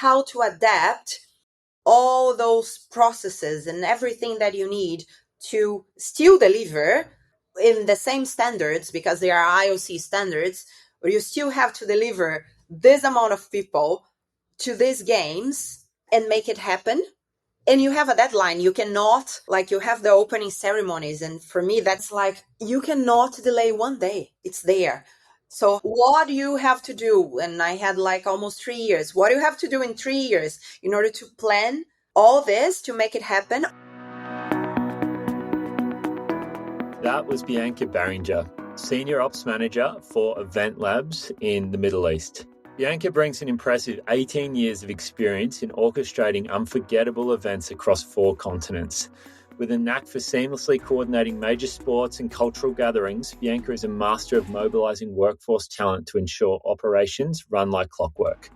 how to adapt all those processes and everything that you need to still deliver in the same standards, because they are IOC standards, or you still have to deliver this amount of people to these games and make it happen. And you have a deadline. You cannot, like, you have the opening ceremonies. And for me, that's like, you cannot delay one day. It's there. So what do you have to do? And I had like almost 3 years. What do you have to do in 3 years in order to plan all this to make it happen? That was Bianca Berenguer, Senior Ops Manager for Event Labs in the Middle East. Bianca brings an impressive 18 years of experience in orchestrating unforgettable events across 4 continents. With a knack for seamlessly coordinating major sports and cultural gatherings, Bianca is a master of mobilizing workforce talent to ensure operations run like clockwork.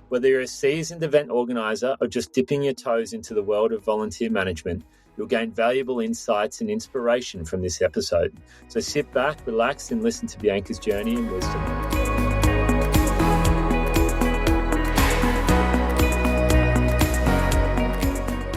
Whether you're a seasoned event organizer or just dipping your toes into the world of volunteer management, you'll gain valuable insights and inspiration from this episode. So sit back, relax, and listen to Bianca's journey and wisdom.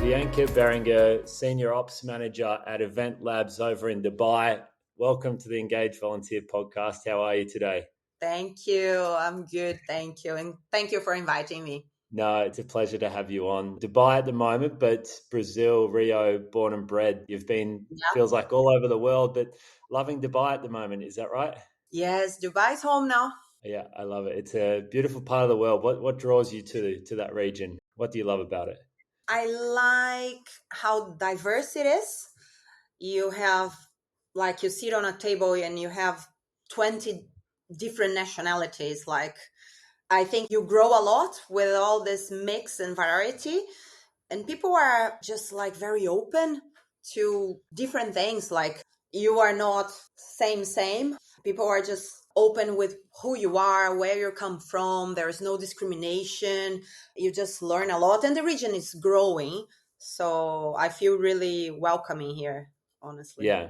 Bianca Berenguer, Senior Ops Manager at Event Labs over in Dubai. Welcome to the Engage Volunteer podcast. How are you today? Thank you. I'm good. Thank you. And thank you for inviting me. No, it's a pleasure to have you on. Dubai at the moment, but Brazil, Rio, born and bred. You've been, feels like all over the world, but loving Dubai at the moment. Is that right? Yes, Dubai's home now. Yeah, I love it. It's a beautiful part of the world. What draws you to that region? What do you love about it? I like how diverse it is. You have, like, you sit on a table and you have 20 different nationalities. Like, I think you grow a lot with all this mix and variety. And people are just like very open to different things. Like, you are not same. People are just open with who you are, where you come from. There is no discrimination. You just learn a lot, and the region is growing. So I feel really welcoming here, honestly. Yeah,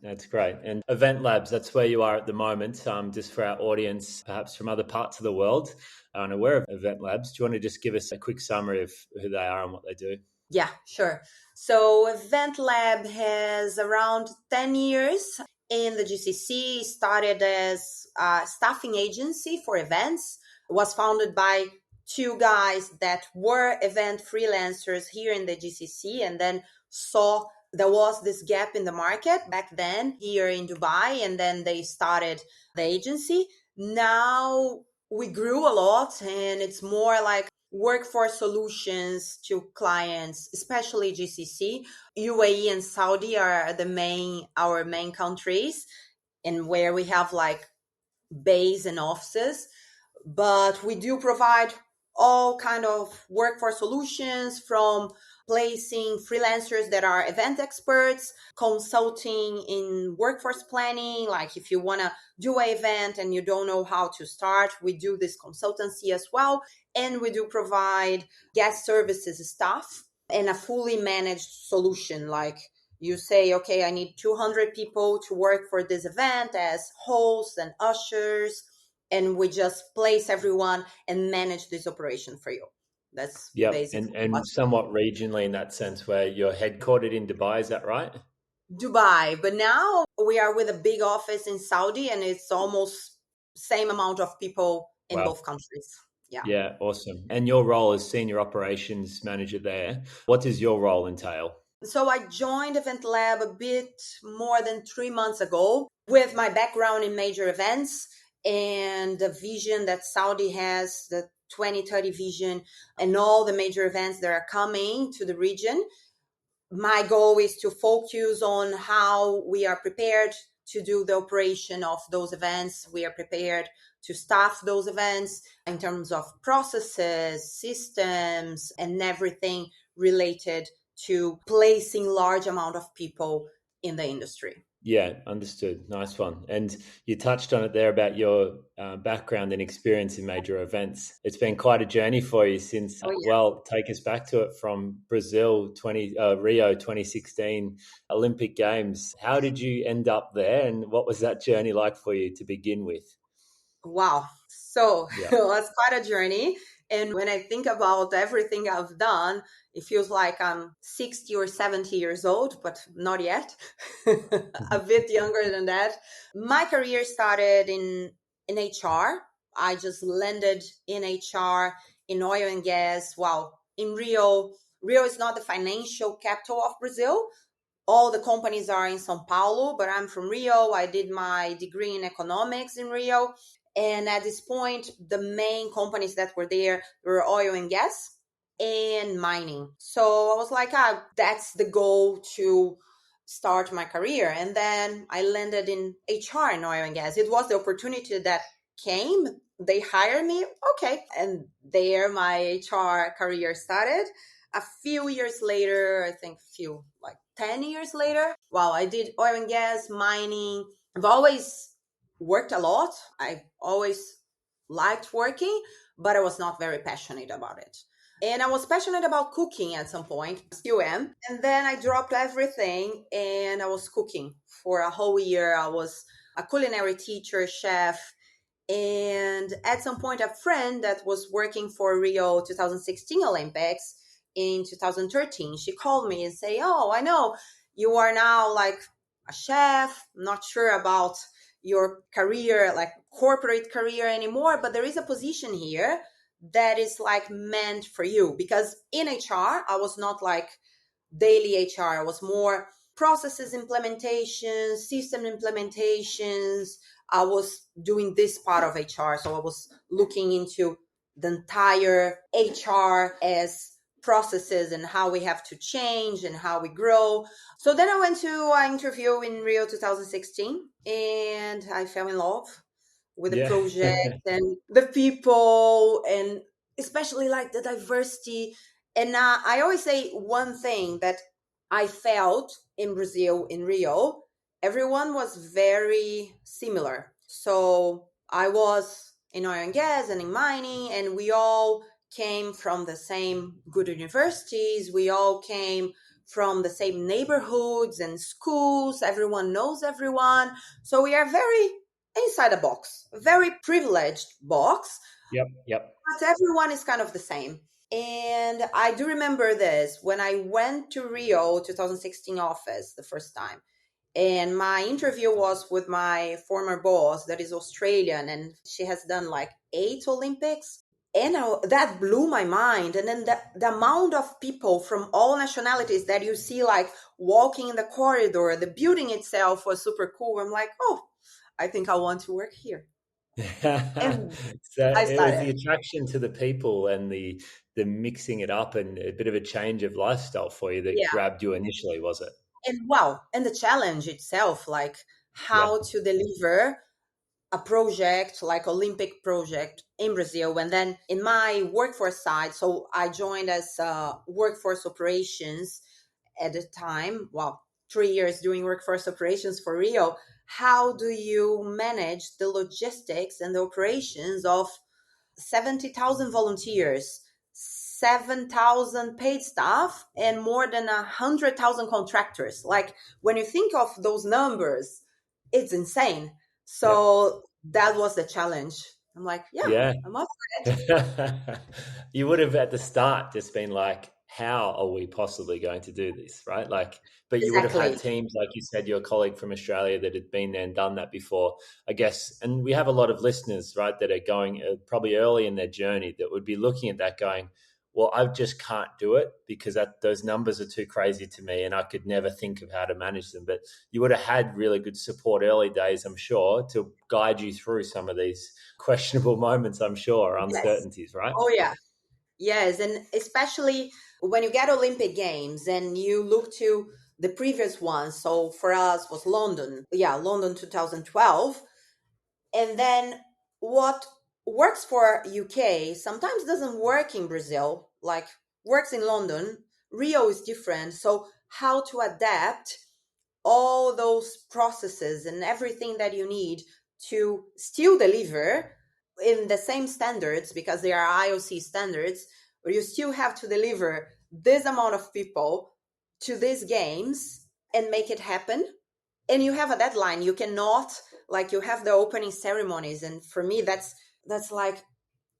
that's great. And Event Labs, that's where you are at the moment. Just for our audience, perhaps from other parts of the world, unaware of Event Labs, do you want to just give us a quick summary of who they are and what they do? Yeah, sure. So Event Lab has around 10 years in the GCC. Started as a staffing agency for events. It was founded by 2 guys that were event freelancers here in the GCC, and then saw there was this gap in the market back then here in Dubai, and then they started the agency. Now we grew a lot, and it's more like workforce solutions to clients, especially GCC. UAE and Saudi are our main countries, and where we have like base and offices. But we do provide all kind of workforce solutions, from placing freelancers that are event experts, consulting in workforce planning. Like, if you want to do an event and you don't know how to start, we do this consultancy as well. And we do provide guest services staff and a fully managed solution. Like, you say, okay, I need 200 people to work for this event as hosts and ushers, and we just place everyone and manage this operation for you. That's basically and somewhat regionally in that sense, where you're headquartered in Dubai, is that right? Dubai, but now we are with a big office in Saudi, and it's almost same amount of people in both countries. Yeah, awesome. And your role as Senior Operations Manager there, what does your role entail? So I joined Event Lab a bit more than 3 months ago with my background in major events and the vision that Saudi has, the 2030 vision, and all the major events that are coming to the region. My goal is to focus on how we are prepared to do the operation of those events. We are prepared to staff those events in terms of processes, systems, and everything related to placing large amount of people in the industry. Yeah, understood. Nice one. And you touched on it there about your background and experience in major events. It's been quite a journey for you since, take us back to it from Brazil, Rio 2016 Olympic Games. How did you end up there, and what was that journey like for you to begin with? Wow. So it was quite a journey. And when I think about everything I've done, it feels like I'm 60 or 70 years old, but not yet. A bit younger than that. My career started in HR. I just landed in HR in oil and gas. Well, in Rio, Rio is not the financial capital of Brazil. All the companies are in Sao Paulo, but I'm from Rio. I did my degree in economics in Rio. And at this point, the main companies that were there were oil and gas and mining. So I was like, that's the goal to start my career. And then I landed in HR in oil and gas. It was the opportunity that came. They hired me. Okay. And there my HR career started. A few years later, I think few like 10 years later, wow, I did oil and gas, mining. I've always worked a lot. I've always liked working, but I was not very passionate about it. And I was passionate about cooking at some point, still am. And then I dropped everything and I was cooking for a whole year. I was a culinary teacher, chef. And at some point, a friend that was working for Rio 2016 Olympics in 2013, she called me and say, "Oh, I know you are now like a chef. I'm not sure about your career, like corporate career anymore, but there is a position here that is like meant for you." Because in HR, I was not like daily HR. I was more processes implementations, system implementations. I was doing this part of HR. So I was looking into the entire HR as processes and how we have to change and how we grow. So then I went to an interview in Rio 2016 and I fell in love with the Yeah. project and the people, and especially like the diversity. And I always say one thing that I felt in Brazil, in Rio, everyone was very similar. So I was in oil and gas and in mining, and we all came from the same good universities. We all came from the same neighborhoods and schools. Everyone knows everyone. So we are very inside a box, a very privileged box, Yep. Yep. but everyone is kind of the same. And I do remember this when I went to Rio 2016 office the first time. And my interview was with my former boss that is Australian, and she has done like 8 Olympics. And that blew my mind. And then the amount of people from all nationalities that you see like walking in the corridor, the building itself was super cool. I'm like, oh, I think I want to work here. And So I it was started. the attraction to the people and the mixing it up and a bit of a change of lifestyle for you that Yeah. grabbed you initially, was it? And wow. And the challenge itself, like Yeah. how to deliver a project like Olympic project in Brazil. And then in my workforce side, so I joined as workforce operations at the time. Well, 3 years doing workforce operations for Rio. How do you manage the logistics and the operations of 70,000 volunteers, 7,000 paid staff, and more than 100,000 contractors? Like when you think of those numbers, it's insane. Yep. So that was the challenge. I'm like, yeah, Yeah. I'm up for it. You would have at the start just been like, how are we possibly going to do this? Right. Like, but you would have had Exactly. teams, like you said, your colleague from Australia that had been there and done that before, I guess. And we have a lot of listeners, right, that are going probably early in their journey that would be looking at that going, well, I just can't do it because those numbers are too crazy to me and I could never think of how to manage them. But you would have had really good support early days, I'm sure, to guide you through some of these questionable moments, I'm sure, Yes. uncertainties, right? Oh, yeah. Yes. And especially when you get Olympic Games and you look to the previous ones. So for us was London. Yeah, London 2012. And then what works for UK sometimes doesn't work in Brazil, like works in London. Rio is different. So how to adapt all those processes and everything that you need to still deliver in the same standards, because they are IOC standards, but you still have to deliver this amount of people to these games and make it happen. And you have a deadline. You cannot, like, you have the opening ceremonies, and for me that's like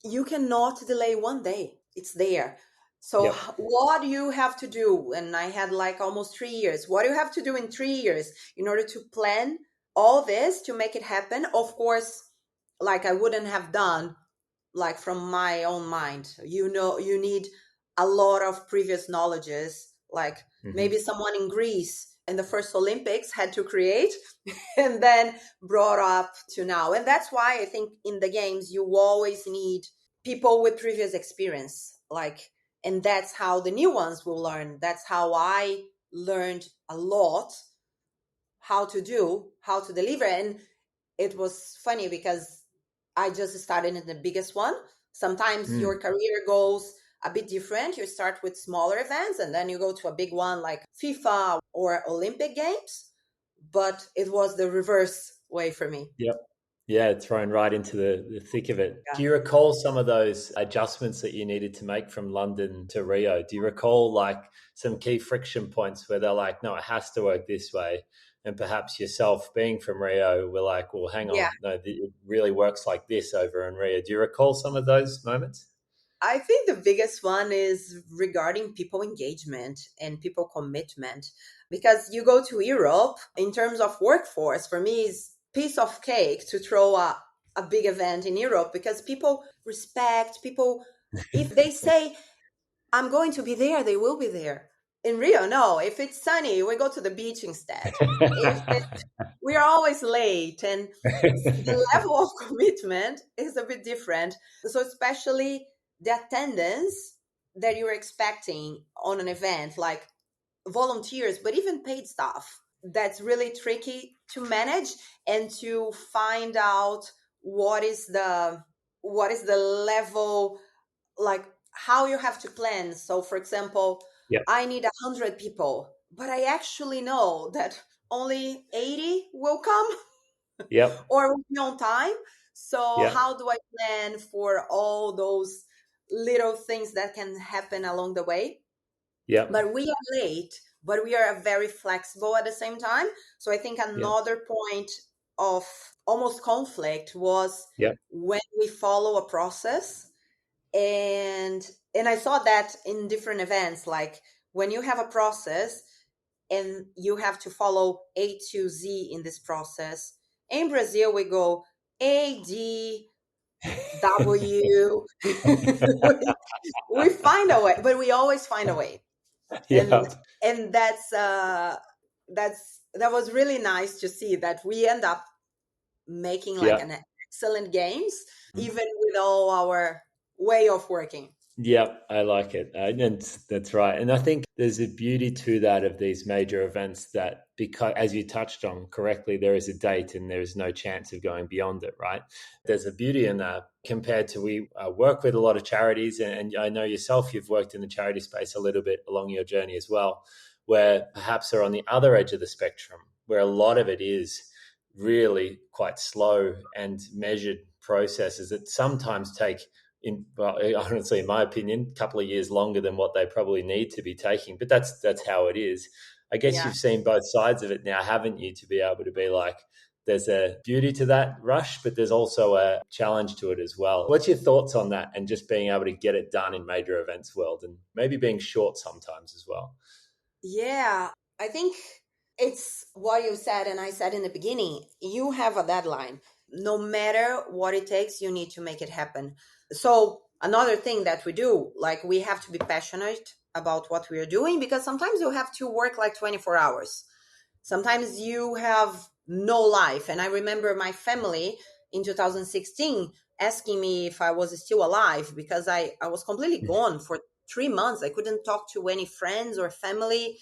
you cannot delay one day. It's there. So Yep. what do you have to do? And I had like almost 3 years. What do you have to do in 3 years in order to plan all this to make it happen? Of course, like I wouldn't have done like from my own mind. You know, you need a lot of previous knowledges, like Hmm. maybe someone in Greece in the first Olympics had to create and then brought up to now. And that's why I think in the games you always need people with previous experience, like, and that's how the new ones will learn. That's how I learned a lot, how to deliver. And it was funny because I just started in the biggest one. Sometimes Mm. your career goes a bit different. You start with smaller events and then you go to a big one like FIFA or Olympic Games. But it was the reverse way for me. Yep. Yeah, thrown right into the thick of it. Yeah. Do you recall some of those adjustments that you needed to make from London to Rio? Do you recall like some key friction points where they're like, no, it has to work this way? And perhaps yourself being from Rio, we're like, well, hang Yeah. on, no, it really works like this over in Rio. Do you recall some of those moments? I think the biggest one is regarding people engagement and people commitment. Because you go to Europe, in terms of workforce, for me, is piece of cake to throw a big event in Europe because people respect people. If they say, I'm going to be there, they will be there. In Rio, no. If it's sunny, we go to the beach instead. If we are always late, and the level of commitment is a bit different. So especially the attendance that you're expecting on an event, like volunteers, but even paid staff, that's really tricky to manage and to find out what is the level, like how you have to plan. So for example, Yep, I need 100 people, but I actually know that only 80 will come yep, or will be on time. So yep, how do I plan for all those little things that can happen along the way? yep, But we are late, but we are very flexible at the same time. So I think yep, another point of almost conflict was yep, when we follow a process, and I saw that in different events, like when you have a process and you have to follow A to Z in this process. In Brazil, we go A, D, W. We find a way, but we always find a way. And yep, and that was really nice to see that we end up making like yep. an excellent games, even with all our way of working. Yep, I like it. And that's right. And I think there's a beauty to that of these major events that, because, as you touched on correctly, there is a date and there is no chance of going beyond it, right? There's a beauty in that compared to we work with a lot of charities. And I know yourself, you've worked in the charity space a little bit along your journey as well, where perhaps are on the other edge of the spectrum, where a lot of it is really quite slow and measured processes that sometimes take well, honestly, in my opinion, a couple of years longer than what they probably need to be taking. But that's how it is. I guess Yeah. you've seen both sides of it now, haven't you? To be able to be like, there's a beauty to that rush, but there's also a challenge to it as well. What's your thoughts on that, and just being able to get it done in major events world, and maybe being short sometimes as well? Yeah, I think it's what you said, and I said in the beginning, you have a deadline. No matter what it takes, you need to make it happen. So, another thing that we do, like we have to be passionate about what we are doing because sometimes you have to work like 24 hours. Sometimes you have no life. And I remember my family in 2016 asking me if I was still alive because I was completely gone for 3 months. I couldn't talk to any friends or family,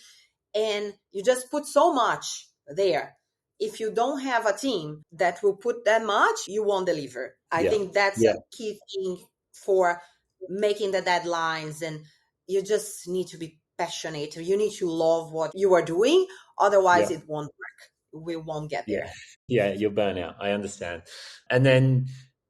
and you just put so much there. If you don't have a team that will put that much, you won't deliver. I Yeah, think that's a yeah, key thing for making the deadlines, and you just need to be passionate. You need to love what you are doing, otherwise yeah. it won't work. We won't get Yeah. there. Yeah, you'll burn out. I understand. And then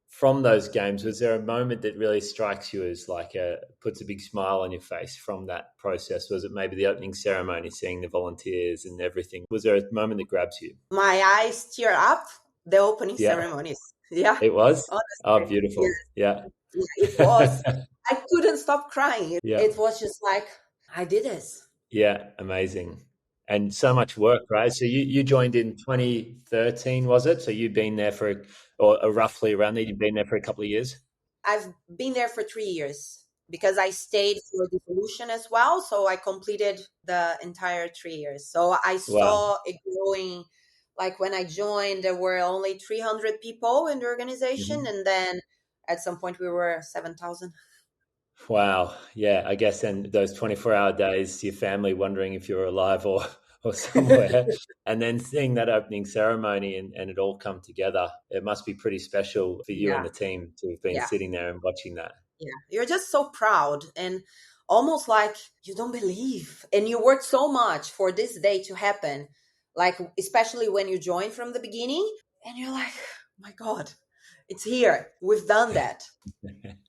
from those games, was there a moment that really strikes you as like puts a big smile on your face from that process? Was it maybe the opening ceremony, seeing the volunteers and everything? Was there a moment that grabs you? My eyes tear up the opening Yeah, ceremonies. Yeah, it was. Oh, honestly. beautiful. Yeah. Yeah, it was. I couldn't stop crying. Yeah. It was just like, I did this. Yeah, amazing. And so much work, right? So you joined in 2013, was it? So you've been there for, or roughly around there, you've been there for a couple of years? I've been there for 3 years because I stayed for devolution as well. So I completed the entire 3 years. So I Wow. saw it growing. Like when I joined, there were only 300 people in the organization. Mhm. And then at some point we were 7,000. Wow. Yeah, I guess then those 24-hour days, your family wondering if you're alive or somewhere, and then seeing that opening ceremony and it all come together, it must be pretty special for you and Yeah. the team to have been Yeah. sitting there and watching that. Yeah. You're just so proud and almost like you don't believe. And you worked so much for this day to happen. Like, especially when you join from the beginning and you're like, oh my God, it's here. We've done that.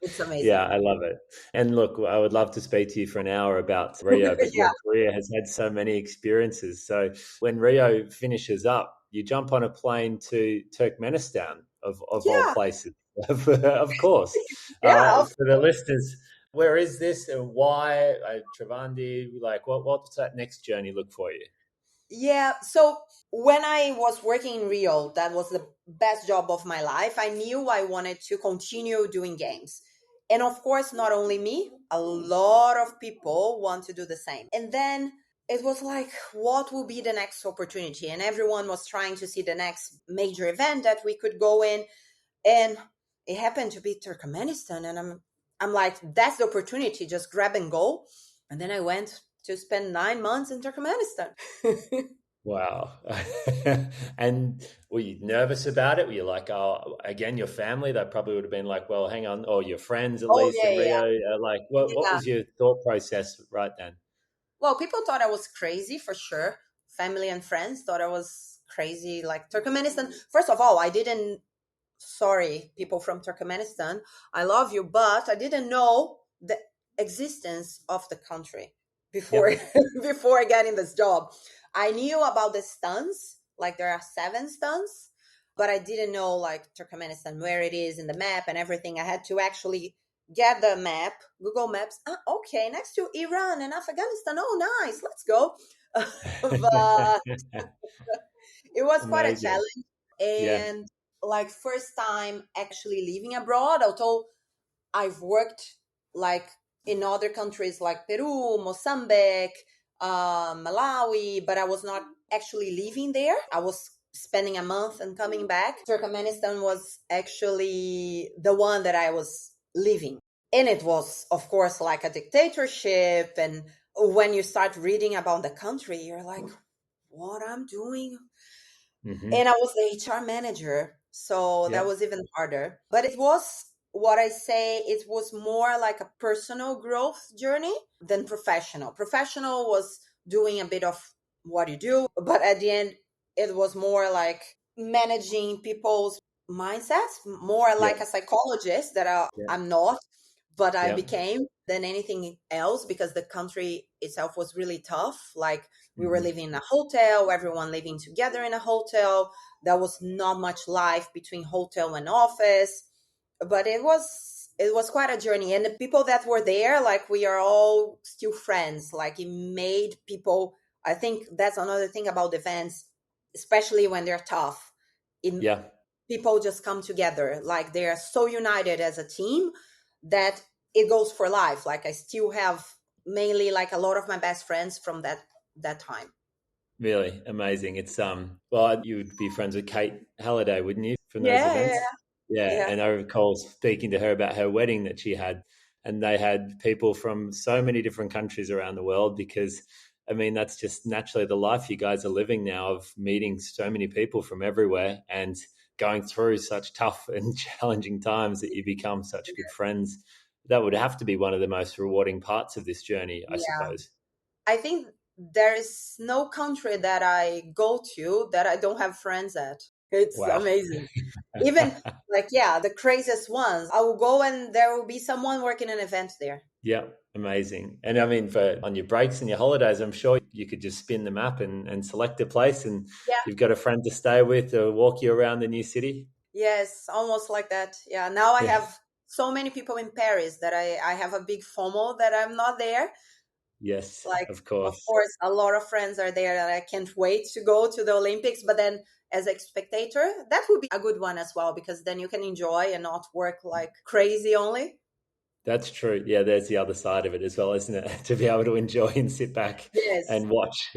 It's Yeah, amazing. I love it. And look, I would love to speak to you for an hour about Rio, but Yeah. your career has had so many experiences. So when Rio finishes up, you jump on a plane to Turkmenistan, of all Yeah. places, of course. Yeah. For the listeners, where is this and why? Travandi, like what's that next journey look for you? Yeah. So when I was working in Rio, that was the best job of my life. I knew I wanted to continue doing games. And of course, not only me, a lot of people want to do the same. And then it was like, what will be the next opportunity? And everyone was trying to see the next major event that we could go in. And it happened to be Turkmenistan. And I'm like, that's the opportunity, just grab and go. And then I went to spend 9 months in Turkmenistan. Wow. And were you nervous about it? Were you like, oh, again, your family, they probably would have been like, well, hang on, or your friends at Oh least yeah, in yeah, Rio, like, what yeah. was your thought process right then? Well, people thought I was crazy for sure. Family and friends thought I was crazy. Like Turkmenistan. First of all, I didn't. Sorry, people from Turkmenistan. I love you, but I didn't know the existence of the country before Yep. before getting this job. I knew about the stunts, like there are 7 stunts, but I didn't know like Turkmenistan where it is in the map and everything. I had to actually get the map, Google Maps. Ah, okay, next to Iran and Afghanistan. Oh, nice, let's go. But it was quite a Amazing. challenge. Yeah. And like first time actually living abroad, although I've worked like in other countries like Peru, Mozambique, Malawi, but I was not actually living there. I was spending a month and coming back. Turkmenistan was actually the one that I was living. And it was, of course, like a dictatorship. And when you start reading about the country, you're like, what I'm doing? Hmm. And I was the HR manager. So that Yep. was even harder. But it was what I say, it was more like a personal growth journey than professional. Professional was doing a bit of what you do, but at the end, it was more like managing people's mindsets, more like a Yep. psychologist that Yep. I'm not, but I Yep. became than anything else because the country itself was really tough. Like we were Hmm. living in a hotel, everyone living together in a hotel. There was not much life between hotel and office, but it was quite a journey. And the people that were there, like we are all still friends. Like it made people. I think that's another thing about events, especially when they're tough. It Yeah. people just come together like they are so united as a team that it goes for life. Like I still have mainly like a lot of my best friends from that time. Really amazing. It's well, you would be friends with Kate Halliday, wouldn't you, from those Yeah, yeah, events? Yeah, yeah, and I recall speaking to her about her wedding that she had, and they had people from so many different countries around the world because I mean that's just naturally the life you guys are living now of meeting so many people from everywhere and going through such tough and challenging times that you become such good friends. That would have to be one of the most rewarding parts of this journey, I yeah. suppose. I think there is no country that I go to that I don't have friends at. It's Wow. amazing. Even like, yeah, the craziest ones. I will go and there will be someone working an event there. Yeah, amazing. And I mean, for on your breaks and your holidays, I'm sure you could just spin the map and select a place, and Yeah. you've got a friend to stay with or walk you around the new city. Yes, almost like that. Yeah. Now I Yeah, have so many people in Paris that I have a big FOMO that I'm not there. Yes, Like, of of course. course, a lot of friends are there and I can't wait to go to the Olympics. But then as a spectator, that would be a good one as well, because then you can enjoy and not work like crazy only. That's true. Yeah, there's the other side of it as well, isn't it? To be able to enjoy and sit back Yes. and watch.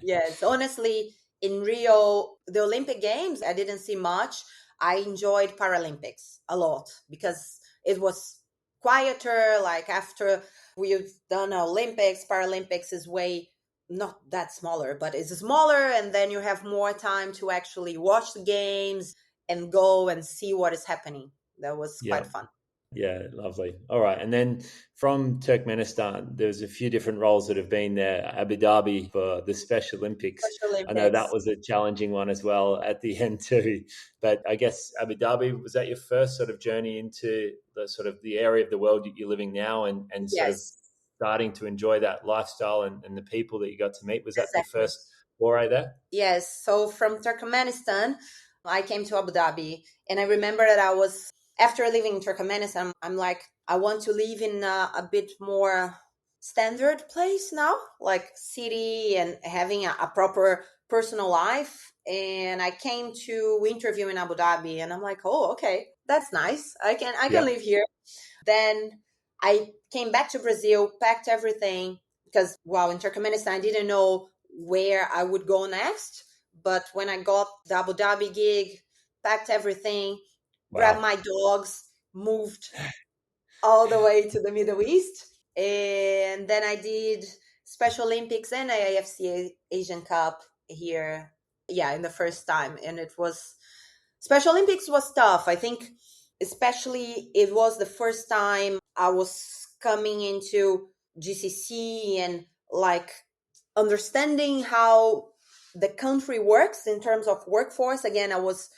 Yes, honestly, in Rio, the Olympic Games, I didn't see much. I enjoyed Paralympics a lot because it was quieter. Like after we've done Olympics, Paralympics is way not that smaller, but it's smaller, and then you have more time to actually watch the games and go and see what is happening. That was Yeah. quite fun. Yeah, lovely. All right. And then from Turkmenistan, there's a few different roles that have been there. Abu Dhabi for the Special Olympics. Special I know that Olympics. was a challenging one as well at the end too. But I guess Abu Dhabi, was that your first sort of journey into the sort of the area of the world that you're living now, and sort of Yes, starting to enjoy that lifestyle and the people that you got to meet? Was that the exactly. first foray there? Yes. So from Turkmenistan, I came to Abu Dhabi. And I remember that I was, after living in Turkmenistan, I'm like, I want to live in a bit more standard place now, like city and having a proper personal life. And I came to interview in Abu Dhabi and I'm like, oh, okay, that's nice. I can Yeah. live here. Then I came back to Brazil, packed everything because, well, in Turkmenistan, I didn't know where I would go next. But when I got the Abu Dhabi gig, packed everything, grabbed Wow. my dogs, moved all the way to the Middle East. And then I did Special Olympics and AIFC Asian Cup here, yeah, in the first time. And it was, Special Olympics was tough. I think, especially, it was the first time I was coming into GCC and like understanding how the country works in terms of workforce. Again, I was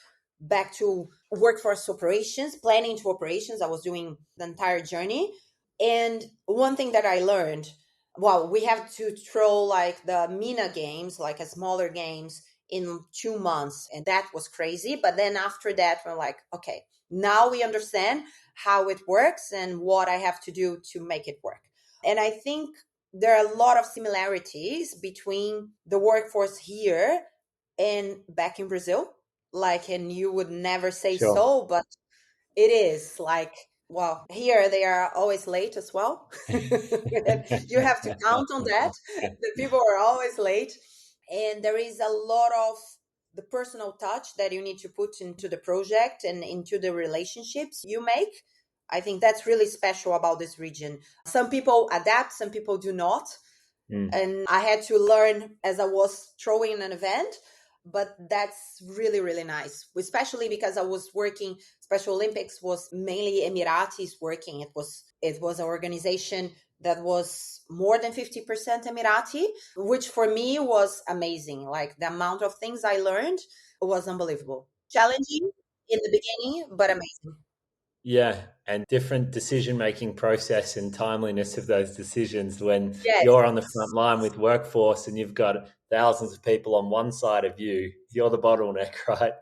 back to workforce operations, planning to operations. I was doing the entire journey. And one thing that I learned, well, we have to throw like the MENA games, like a smaller games in 2 months. And that was crazy. But then after that, we're like, okay, now we understand how it works and what I have to do to make it work. And I think there are a lot of similarities between the workforce here and back in Brazil. Like, and you would never say Sure. so, but it is like, well, here they are always late as well. And you have to count on that. The people are always late. And there is a lot of the personal touch that you need to put into the project and into the relationships you make. I think that's really special about this region. Some people adapt, some people do not. Mm, And I had to learn as I was throwing an event, but that's really, really nice, especially because I was working. Special Olympics was mainly Emiratis working. It was an organization that was more than 50% Emirati, which for me was amazing. Like the amount of things I learned was unbelievable. Challenging in the beginning, but amazing. yeah, and different decision making process and timeliness of those decisions when Yes, you're on the front line with workforce and you've got thousands of people on one side of you, you're the bottleneck, right?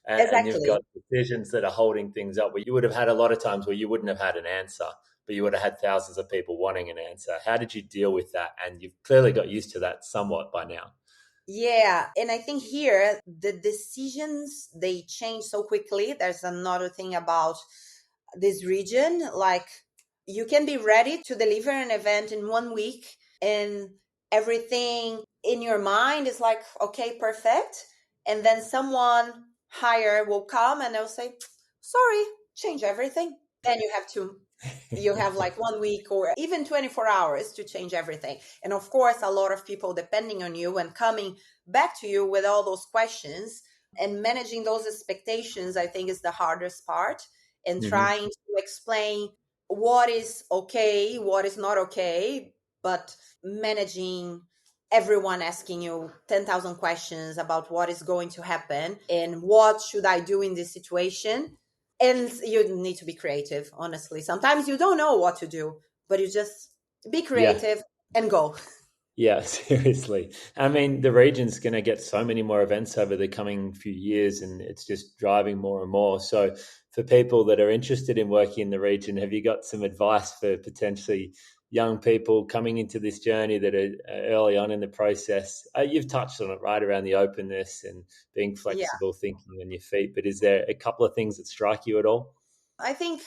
And you've exactly. got decisions that are holding things up where you would have had a lot of times where you wouldn't have had an answer, but you would have had thousands of people wanting an answer. How did you deal with that? And you've clearly got used to that somewhat by now. Yeah, and I think here the decisions they change so quickly. There's another thing about this region, like you can be ready to deliver an event in 1 week and everything in your mind is like, okay, perfect. And then someone higher will come and they'll say, sorry, change everything. Then you have like 1 week or even 24 hours to change everything. And of course, a lot of people depending on you and coming back to you with all those questions, and managing those expectations, I think, is the hardest part. And Hmm. trying to explain what is okay, what is not okay, but managing everyone asking you 10,000 questions about what is going to happen and what should I do in this situation. And you need to be creative, honestly. Sometimes you don't know what to do, but you just be Yeah. creative and go. Yeah, seriously. I mean, the region's going to get so many more events over the coming few years, and it's just driving more and more. So, for people that are interested in working in the region, have you got some advice for potentially young people coming into this journey that are early on in the process? You've touched on it, right, around the openness and being Yeah. flexible, thinking on your feet. But is there a couple of things that strike you at all? I think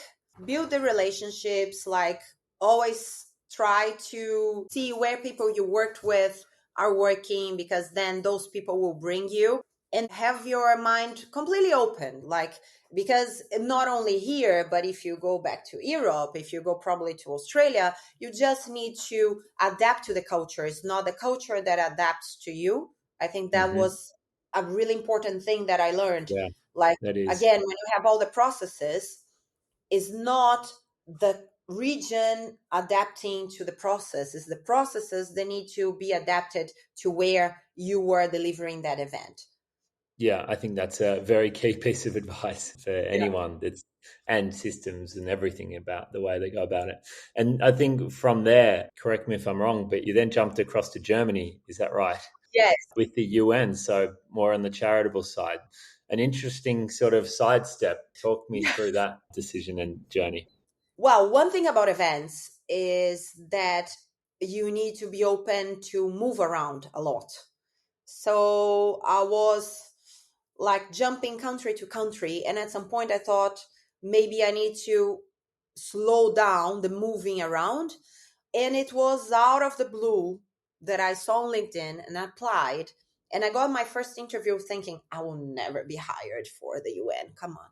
build the relationships, like always try to see where people you worked with are working, because then those people will bring you, and have your mind completely open. Like, because not only here, but if you go back to Europe, if you go probably to Australia, you just need to adapt to the culture. It's not the culture that adapts to you. I think that Hmm. was a really important thing that I learned. Yeah, Like, that is. again, when you have all the processes, is not the region adapting to the process, is the processes that need to be adapted to where you were delivering that event. Yeah, I think that's a very key piece of advice for Yeah. anyone that's and systems and everything about the way they go about it. And I think from there, correct me if I'm wrong, but you then jumped across to Germany, is that right? Yes. With the UN, so more on the charitable side. An interesting sort of sidestep. Talk me through that decision and journey. Well, one thing about events is that you need to be open to move around a lot. So I was like jumping country to country. And at some point, I thought maybe I need to slow down the moving around. And it was out of the blue that I saw on LinkedIn and applied. And I got my first interview thinking, I will never be hired for the UN. Come on.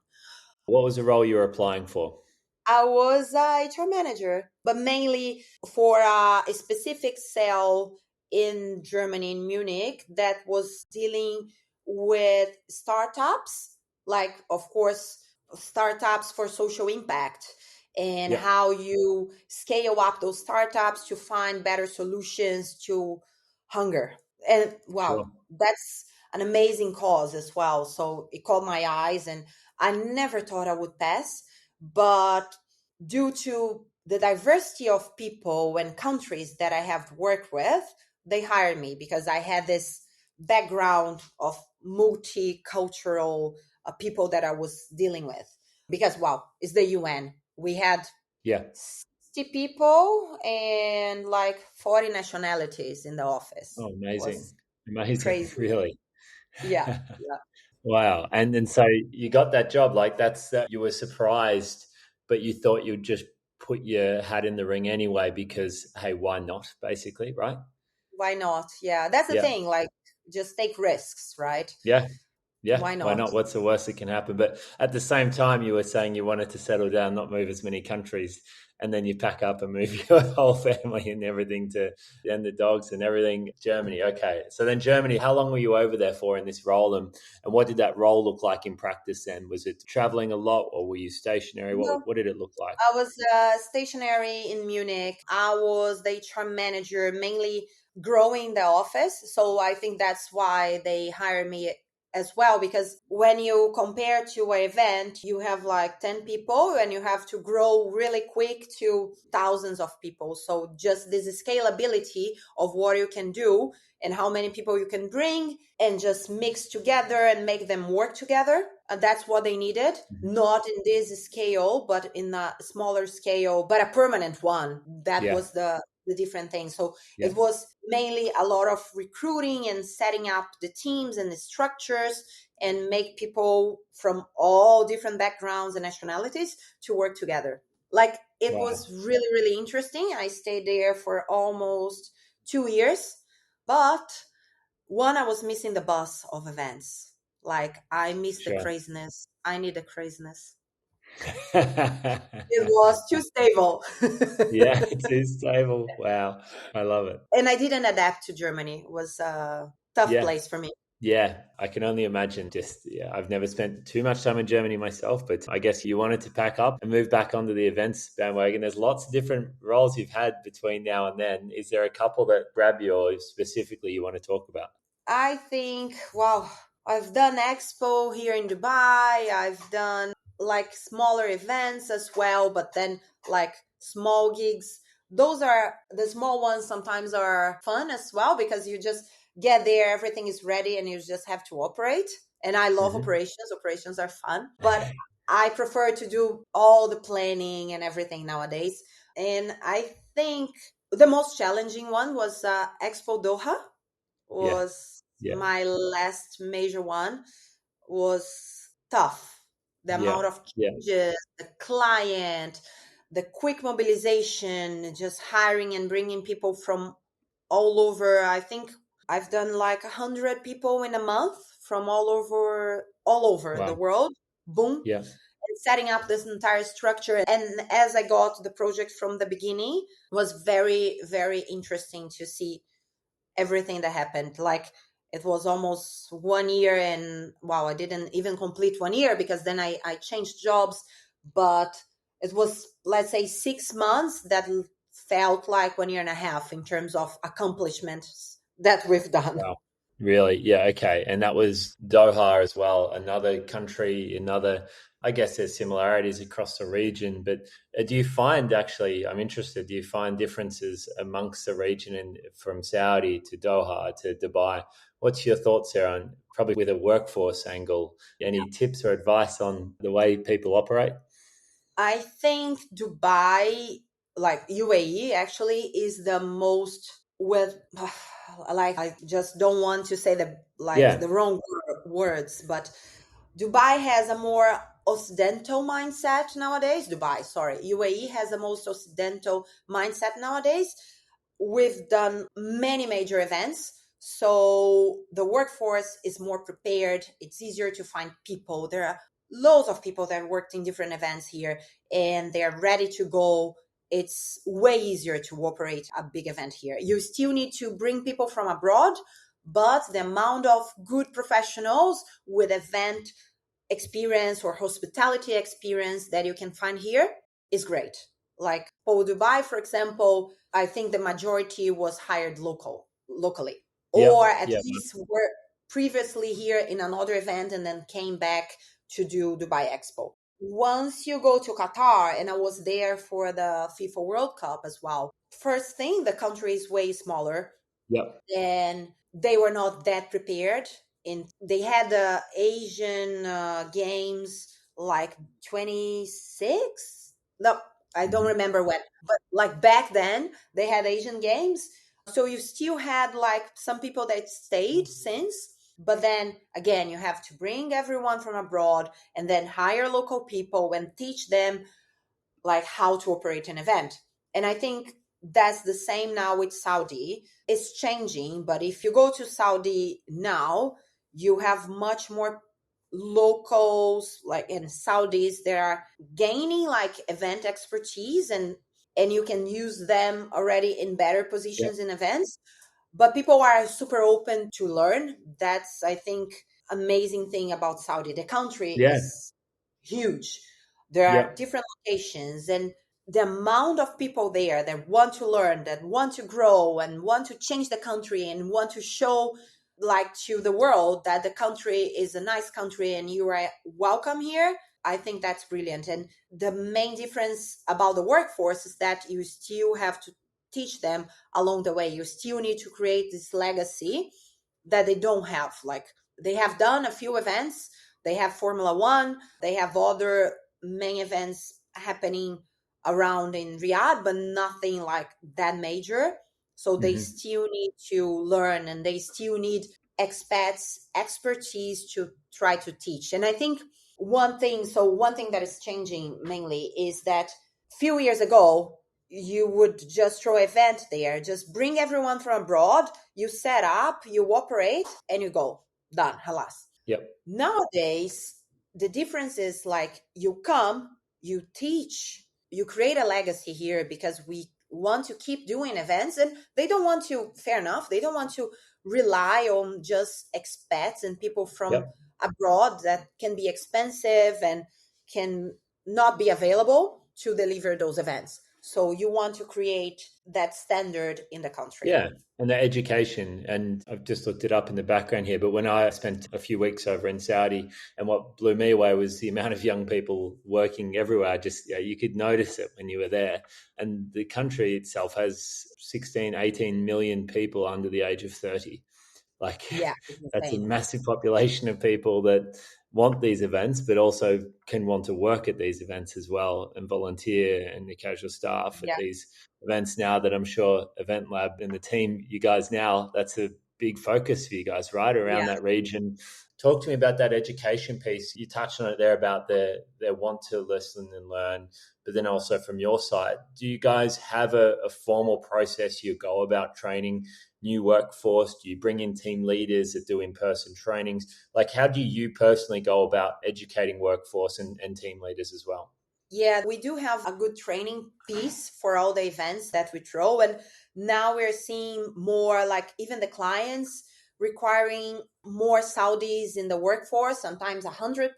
What was the role you were applying for? I was a HR manager, but mainly for a specific cell in Germany, in Munich, that was dealing with startups, like, of course, startups for social impact, and Yeah, how you scale up those startups to find better solutions to hunger. And sure. wow, that's an amazing cause as well. So it caught my eyes, and I never thought I would pass, but due to the diversity of people and countries that I have worked with, they hired me because I had this background of multicultural people that I was dealing with. Because, wow, it's the UN. We had Yeah. 60 people and like 40 nationalities in the office. Oh, It was amazing. Amazing, crazy. really. Yeah. Yeah. Wow. And so you got that job. Like that's you were surprised, but you thought you'd just put your hat in the ring anyway because hey, why not? Basically, right? Why not? Yeah. That's the Yeah. thing. Like, just take risks, right? Yeah. Yeah, Why why not? not? What's the worst that can happen? But at the same time, you were saying you wanted to settle down, not move as many countries, and then you pack up and move your whole family and everything to, and the dogs and everything, Germany. Okay. So then Germany, how long were you over there for in this role? And what did that role look like in practice then? Was it traveling a lot or were you stationary? No, What did it look like? I was stationary in Munich. I was the HR manager, mainly growing the office. So I think that's why they hired me as well. Because when you compare to an event, you have like 10 people and you have to grow really quick to thousands of people. So just this scalability of what you can do and how many people you can bring and just mix together and make them work together. That's what they needed, Mhm. not in this scale, but in a smaller scale, but a permanent one. That Yeah. was the different thing. So Yeah. it was mainly a lot of recruiting and setting up the teams and the structures and make people from all different backgrounds and nationalities to work together. Like, it Wow. was really, really interesting. I stayed there for almost 2 years, but one, I was missing the bus of events. Like, I missed the Sure. craziness. I need the craziness. It was too stable. Yeah, it is stable. Wow. I love it. And I didn't adapt to Germany. It was a tough Yeah. place for me. Yeah, I can only imagine. Just, yeah, I've never spent too much time in Germany myself, but I guess you wanted to pack up and move back onto the events bandwagon. There's lots of different roles you've had between now and then. Is there a couple that grab you or specifically you want to talk about? I think, wow, I've done Expo here in Dubai. I've done like smaller events as well, but then like small gigs. those are the small ones. Sometimes are fun as well, because you just get there, everything is ready, and you just have to operate. And I love Hmm. operations are fun, but I prefer to do all the planning and everything nowadays. And I think the most challenging one was Expo Doha. Yeah. Was Yeah. my last major one. Was tough. The Yeah. amount of Yeah. changes, the client, the quick mobilization, just hiring and bringing people from all over. I think I've done like 100 people in a month from all over the Wow. world. Boom. Yeah. And setting up this entire structure. And as I got the project from the beginning, was very, very interesting to see everything that happened. Like, it was almost 1 year, and wow, I didn't even complete 1 year, because then I changed jobs. But it was, let's say, 6 months that felt like 1 year and a half in terms of accomplishments that we've done. Wow. Really? Yeah, okay. And that was Doha as well, another country, another, I guess there's similarities across the region, but do you find actually, I'm interested, do you find differences amongst the region and from Saudi to Doha to Dubai? What's your thoughts there on probably with a workforce angle? Any tips or advice on the way people operate? I think Dubai, like UAE, actually is the most with like, I just don't want to say Yeah. the wrong words, but Dubai has a more Occidental mindset nowadays. Dubai, sorry, UAE has the most Occidental mindset nowadays. We've done many major events, so the workforce is more prepared. It's easier to find people. There are loads of people that worked in different events here, and they're ready to go. It's way easier to operate a big event here. You still need to bring people from abroad, but the amount of good professionals with event experience or hospitality experience that you can find here is great. Like Paul Dubai, for example, I think the majority was hired locally, or Yep. at Yeah. least were previously here in another event and then came back to do Dubai Expo. Once you go to Qatar, and I was there for the FIFA World Cup as well, first thing, the country is way smaller, Yep. and they were not that prepared. In They had the Asian games like 26. No, I don't Mhm. remember when, but like back then they had Asian games. So you still had like some people that stayed since, but then again, you have to bring everyone from abroad and then hire local people and teach them like how to operate an event. And I think that's the same now with Saudi. It's changing, but if you go to Saudi now, you have much more locals, like in Saudis, they are gaining like event expertise, and you can use them already in better Yep. positions in events. But people are super open to learn. That's, I think, amazing thing about Saudi. The country Yeah. is huge. There are Yep. different locations, and the amount of people there that want to learn, that want to grow, and want to change the country, and want to show like to the world that the country is a nice country and you are welcome here. I think that's brilliant. And the main difference about the workforce is that you still have to teach them along the way. You still need to create this legacy that they don't have. Like, they have done a few events, they have Formula One, they have other main events happening around in Riyadh, but nothing like that major. So they Hmm. still need to learn, and they still need expats expertise to try to teach. And I think one thing that is changing mainly is that few years ago you would just throw event there, just bring everyone from abroad, you set up, you operate, and you go, done, halas. Yep. Nowadays, the difference is like, you come, you teach, you create a legacy here, because we want to keep doing events, and they don't want to, fair enough, they don't want to rely on just expats and people from Yep. abroad that can be expensive and can not be available to deliver those events. So you want to create that standard in the country. Yeah, and the education, and I've just looked it up in the background here, but when I spent a few weeks over in Saudi, and what blew me away was the amount of young people working everywhere. Just, you could notice it when you were there. And the country itself has 16, 18 million people under the age of 30. Like, Yeah, it's that's a insane. massive population of people that want these events, but also can want to work at these events as well and volunteer and the casual staff at Yeah, these events now that I'm sure Event Lab and the team, you guys now, that's a big focus for you guys, right? Around yeah. that region. Talk to me about that education piece. You touched on it there about their want to listen and learn, but then also from your side, do you guys have a formal process you go about training new workforce? Do you bring in team leaders that do in-person trainings? Like, how do you personally go about educating workforce and team leaders as well? Yeah, we do have a good training piece for all the events that we throw. And now we're seeing more like even the clients requiring more Saudis in the workforce, sometimes 100%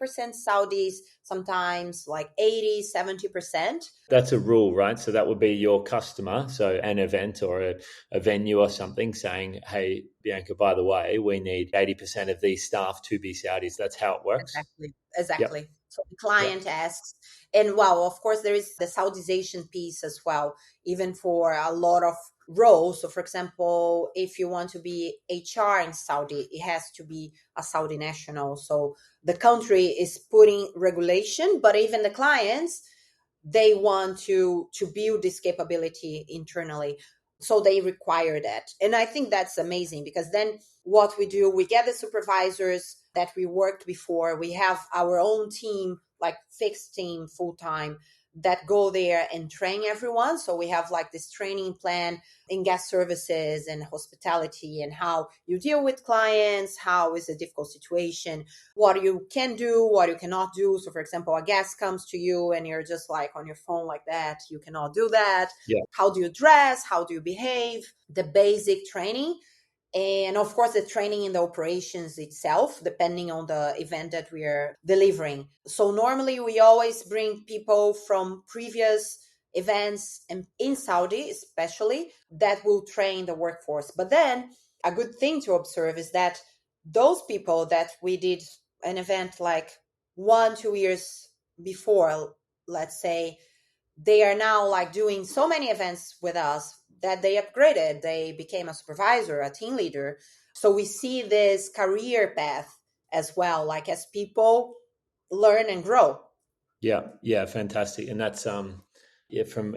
Saudis, sometimes like 80, 70%. That's a rule, right? So that would be your customer, so an event or a venue or something saying, hey, Bianca, by the way, we need 80% of these staff to be Saudis. That's how it works. Exactly. Yep. Exactly. So the Yep. client asks, and wow, of course, there is the Saudization piece as well, even for a lot of roles. So, for example, if you want to be HR in Saudi, it has to be a Saudi national. So the country is putting regulation, but even the clients, they want to build this capability internally, so they require that. And I think that's amazing, because then what we do, we get the supervisors that we worked before, we have our own team, like fixed team, full time, that go there and train everyone. So we have like this training plan in guest services and hospitality, and how you deal with clients, how is a difficult situation, what you can do, what you cannot do. So, for example, a guest comes to you and you're just like on your phone like that, you cannot do that. Yeah. How do you dress? How do you behave? The basic training. And of course, the training in the operations itself, depending on the event that we are delivering. So normally we always bring people from previous events, and in Saudi especially, that will train the workforce. But then a good thing to observe is that those people that we did an event like 1, 2 years before, let's say, they are now like doing so many events with us that they upgraded. They became a supervisor, a team leader. So we see this career path as well, like as people learn and grow. Yeah, yeah, fantastic. And that's yeah, from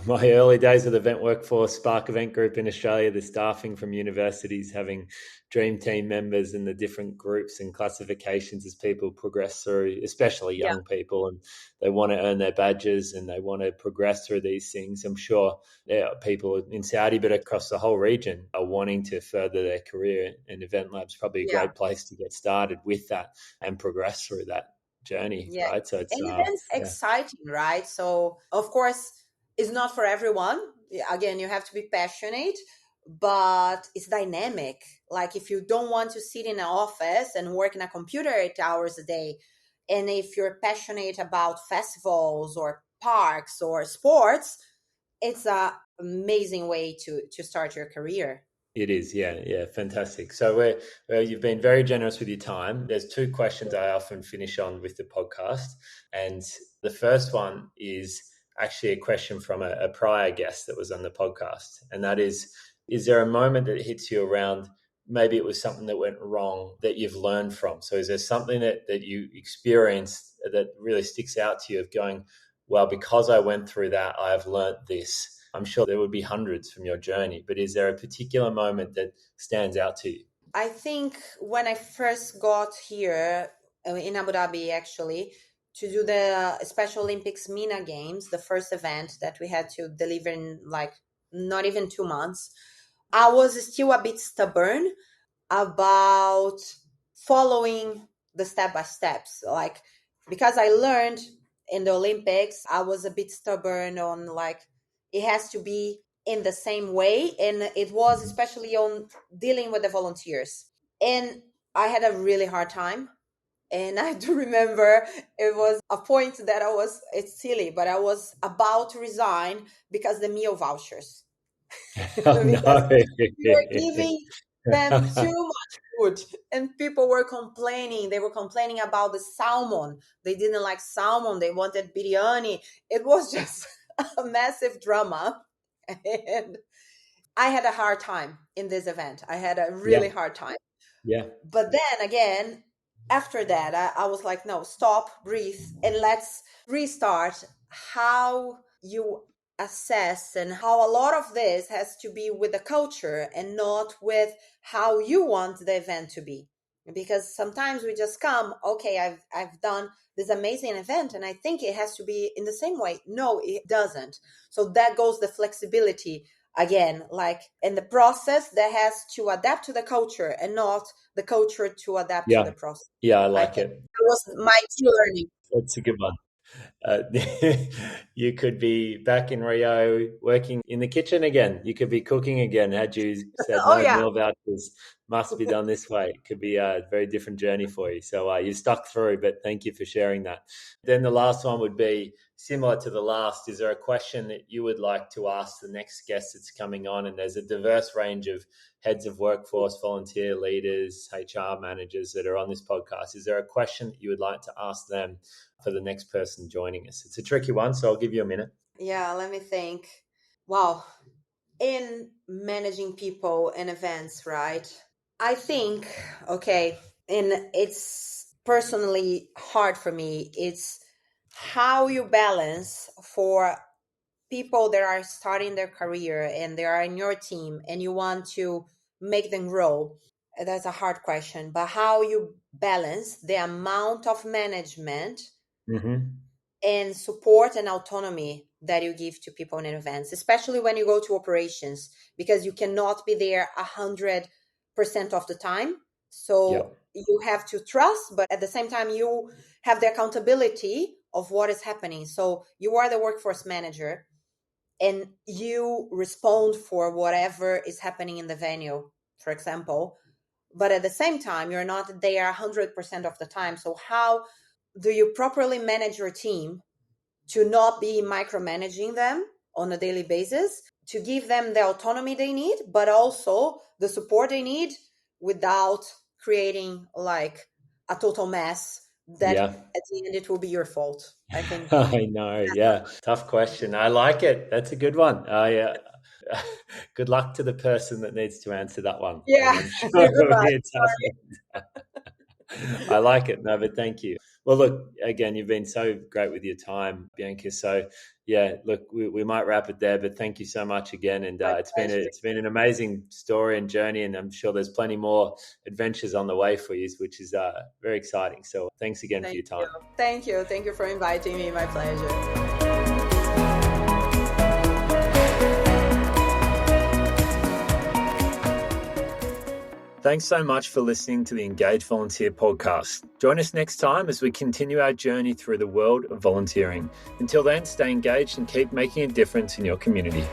my early days of the event workforce, Spark Event Group in Australia, the staffing from universities having dream team members and the different groups and classifications as people progress through, especially Yeah, young people, and they want to earn their badges and they want to progress through these things. I'm sure people in Saudi, but across the whole region, are wanting to further their career, and Event Lab's probably a yeah, great place to get started with that and progress through that journey, yeah. right? So it's And events yeah, exciting, right? So of course it's not for everyone. Again, you have to be passionate, but it's dynamic. Like if you don't want to sit in an office and work in a computer 8 hours a day, and if you're passionate about festivals or parks or sports, it's a amazing way to start your career. it is. Yeah, yeah, fantastic. So you've been very generous with your time. There's two questions I often finish on with the podcast, and the first one is actually a question from a prior guest that was on the podcast, and that is there a moment that hits you around? Maybe it was something that went wrong that you've learned from. So is there something that you experienced that really sticks out to you of going, well, because I went through that, I've learned this. I'm sure there would be hundreds from your journey, but is there a particular moment that stands out to you? I think when I first got here in Abu Dhabi, actually, to do the Special Olympics MENA Games, the first event that we had to deliver in like not even 2 months, I was still a bit stubborn about following the step by steps. Like, because I learned in the Olympics, I was a bit stubborn on like, it has to be in the same way. And it was Mhm. especially on dealing with the volunteers. And I had a really hard time And I do remember it was a point that it's silly, but I was about to resign because the meal vouchers. Oh, Because no. we were giving them too much food and people were complaining. They were complaining about the salmon. They didn't like salmon. They wanted biryani. It was just a massive drama. And I had a hard time in this event. I had a Yeah. really hard time. Yeah. But then again, after that, I was like, no, stop, breathe, and let's restart how you assess, and how a lot of this has to be with the culture and not with how you want the event to be. Because sometimes we just come, okay, I've done this amazing event and I think it has to be in the same way. No, it doesn't. So that goes the flexibility again, like in the process that has to adapt to the culture and not the culture to adapt to Yeah. the process. Yeah, I I like think it. that was my key learning. That's a good one. Uh, you could be back in Rio working in the kitchen again. You could be cooking again. Had you said Oh no yeah. meal vouchers must be done this way, it could be a very different journey for you. So you stuck through, but thank you for sharing that. Then the last one would be similar to the last. Is there a question that you would like to ask the next guest that's coming on? And there's a diverse range of heads of workforce, volunteer leaders, HR managers that are on this podcast. Is there a question that you would like to ask them for the next person joining us? It's a tricky one, so I'll give you a minute. Yeah, let me think. Wow. In managing people and events, right? I think, okay, and it's personally hard for me. It's how you balance for people that are starting their career and they are in your team and you want to make them grow. That's a hard question, but how you balance the amount of management Mm-hmm. and support and autonomy that you give to people in events, especially when you go to operations, because you cannot be there 100% of the time. Yeah. So you have to trust, but at the same time, you have the accountability of what is happening. So you are the workforce manager and you respond for whatever is happening in the venue, for example. But at the same time, you're not there 100% of the time. So how do you properly manage your team to not be micromanaging them on a daily basis, to give them the autonomy they need, but also the support they need without creating like a total mess that Yeah. at the end it will be your fault. I think. I know. Yeah. Tough question. I like it. That's a good one. Good luck to the person that needs to answer that one. And Yeah. I'm sure Good luck. it doesn't. I like it. No, but thank you. Well, look, again, you've been so great with your time, Bianca. So, yeah, look, we might wrap it there, but thank you so much again. And My pleasure. it's been an amazing story and journey, and I'm sure there's plenty more adventures on the way for you, which is very exciting. So, thanks again for Thank your you. time. Thank you. Thank you for inviting me. My pleasure. Thanks so much for listening to the Engage Volunteer podcast. Join us next time as we continue our journey through the world of volunteering. Until then, stay engaged and keep making a difference in your community.